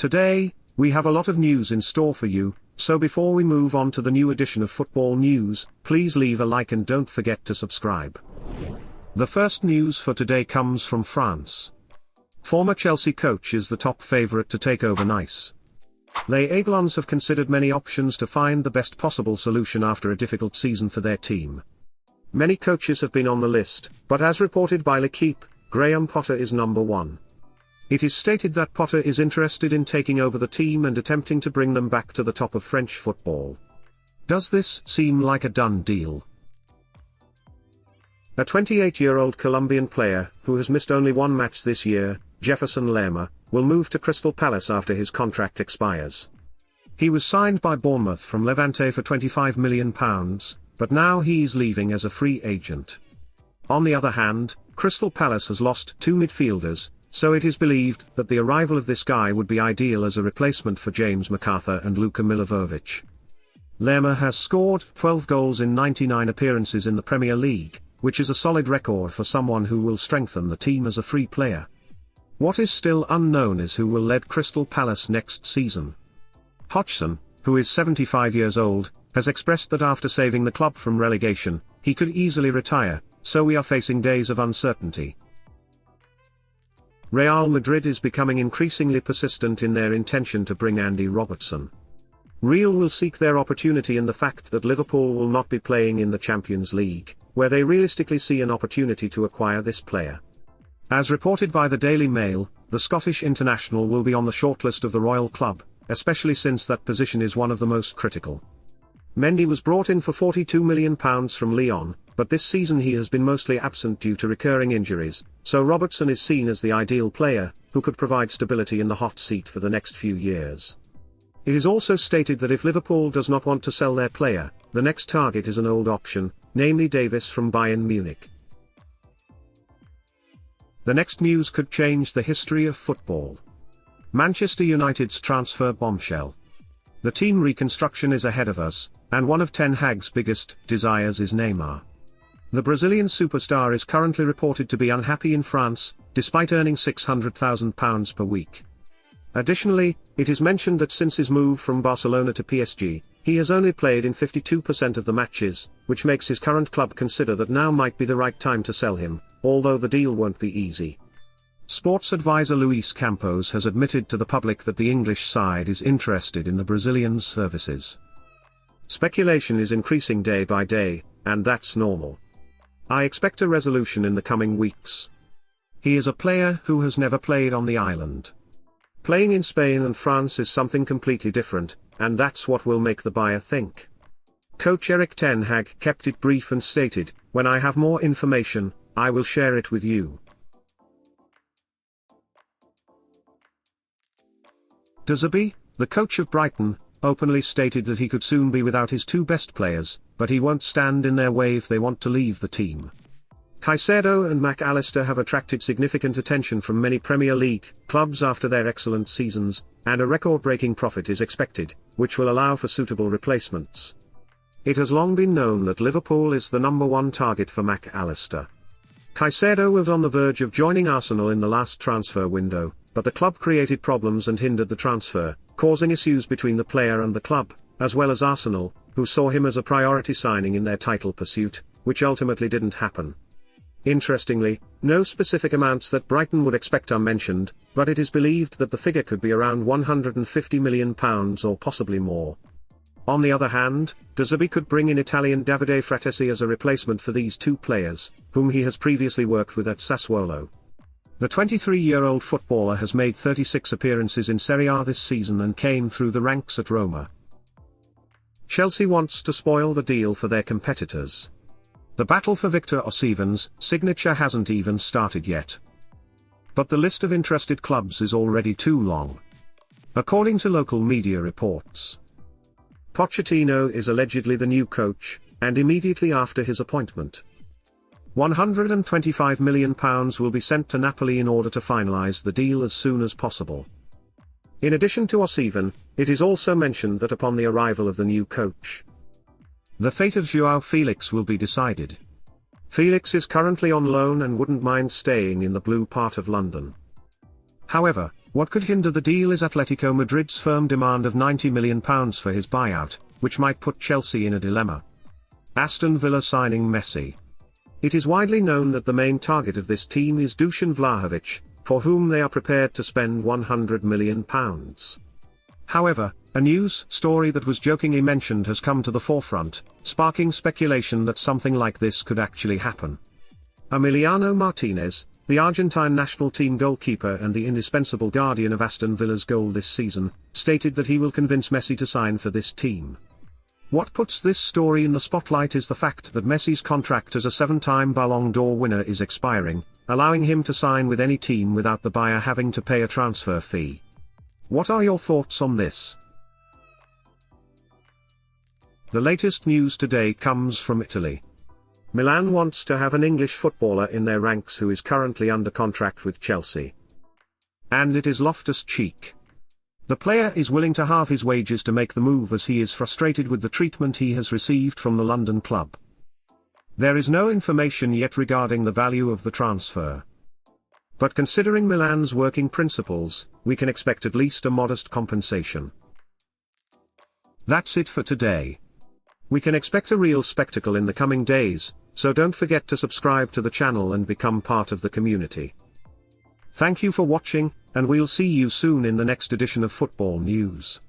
Today, we have a lot of news in store for you, so before we move on to the new edition of Football News, please leave a like and don't forget to subscribe. The first news for today comes from France. Former Chelsea coach is the top favourite to take over Nice. Les Aiglons have considered many options to find the best possible solution after a difficult season for their team. Many coaches have been on the list, but as reported by L'Équipe, Graham Potter is number one. It is stated that Potter is interested in taking over the team and attempting to bring them back to the top of French football. Does this seem like a done deal? A 28-year-old Colombian player, who has missed only one match this year, Jefferson Lerma, will move to Crystal Palace after his contract expires. He was signed by Bournemouth from Levante for £25 million, but now he's leaving as a free agent. On the other hand, Crystal Palace has lost two midfielders, so it is believed that the arrival of this guy would be ideal as a replacement for James McArthur and Luka Milivojevic. Lerma has scored 12 goals in 99 appearances in the Premier League, which is a solid record for someone who will strengthen the team as a free player. What is still unknown is who will lead Crystal Palace next season. Hodgson, who is 75 years old, has expressed that after saving the club from relegation, he could easily retire, so we are facing days of uncertainty. Real Madrid is becoming increasingly persistent in their intention to bring Andy Robertson. Real will seek their opportunity in the fact that Liverpool will not be playing in the Champions League, where they realistically see an opportunity to acquire this player. As reported by the Daily Mail, the Scottish international will be on the shortlist of the Royal Club, especially since that position is one of the most critical. Mendy was brought in for £42 million from Lyon, but this season he has been mostly absent due to recurring injuries, so Robertson is seen as the ideal player, who could provide stability in the hot seat for the next few years. It is also stated that if Liverpool does not want to sell their player, the next target is an old option, namely Davis from Bayern Munich. The next news could change the history of football. Manchester United's transfer bombshell. The team reconstruction is ahead of us, and one of Ten Hag's biggest desires is Neymar. The Brazilian superstar is currently reported to be unhappy in France, despite earning £600,000 per week. Additionally, it is mentioned that since his move from Barcelona to PSG, he has only played in 52% of the matches, which makes his current club consider that now might be the right time to sell him, although the deal won't be easy. Sports advisor Luis Campos has admitted to the public that the English side is interested in the Brazilian's services. Speculation is increasing day by day, and that's normal. I expect a resolution in the coming weeks. He is a player who has never played on the island. Playing in Spain and France is something completely different, and that's what will make the buyer think. Coach Erik ten Hag kept it brief and stated, "When I have more information, I will share it with you." De Zerbi, the coach of Brighton, openly stated that he could soon be without his two best players, but he won't stand in their way if they want to leave the team. Caicedo and Mac Allister have attracted significant attention from many Premier League clubs after their excellent seasons, and a record-breaking profit is expected, which will allow for suitable replacements. It has long been known that Liverpool is the number one target for Mac Allister. Caicedo was on the verge of joining Arsenal in the last transfer window, but the club created problems and hindered the transfer, causing issues between the player and the club, as well as Arsenal, who saw him as a priority signing in their title pursuit, which ultimately didn't happen. Interestingly, no specific amounts that Brighton would expect are mentioned, but it is believed that the figure could be around £150 million or possibly more. On the other hand, De Zerbi could bring in Italian Davide Fratesi as a replacement for these two players, whom he has previously worked with at Sassuolo. The 23-year-old footballer has made 36 appearances in Serie A this season and came through the ranks at Roma. Chelsea wants to spoil the deal for their competitors. The battle for Victor Osimhen's signature hasn't even started yet. But the list of interested clubs is already too long. According to local media reports, Pochettino is allegedly the new coach, and immediately after his appointment, £125 million will be sent to Napoli in order to finalise the deal as soon as possible. In addition to Osimhen, it is also mentioned that upon the arrival of the new coach, the fate of João Felix will be decided. Felix is currently on loan and wouldn't mind staying in the blue part of London. However, What could hinder the deal is Atletico Madrid's firm demand of £90 million for his buyout, which might put Chelsea in a dilemma. Aston Villa signing Messi. It is widely known that the main target of this team is Dusan Vlahovic, for whom they are prepared to spend £100 million. However, a news story that was jokingly mentioned has come to the forefront, sparking speculation that something like this could actually happen. Emiliano Martinez, the Argentine national team goalkeeper and the indispensable guardian of Aston Villa's goal this season, stated that he will convince Messi to sign for this team. What puts this story in the spotlight is the fact that Messi's contract as a 7-time Ballon d'Or winner is expiring, allowing him to sign with any team without the buyer having to pay a transfer fee. What are your thoughts on this? The latest news today comes from Italy. Milan wants to have an English footballer in their ranks who is currently under contract with Chelsea. And it is Loftus-Cheek. The player is willing to halve his wages to make the move as he is frustrated with the treatment he has received from the London club. There is no information yet regarding the value of the transfer. But considering Milan's working principles, we can expect at least a modest compensation. That's it for today. We can expect a real spectacle in the coming days, so don't forget to subscribe to the channel and become part of the community. Thank you for watching, and we'll see you soon in the next edition of Football News.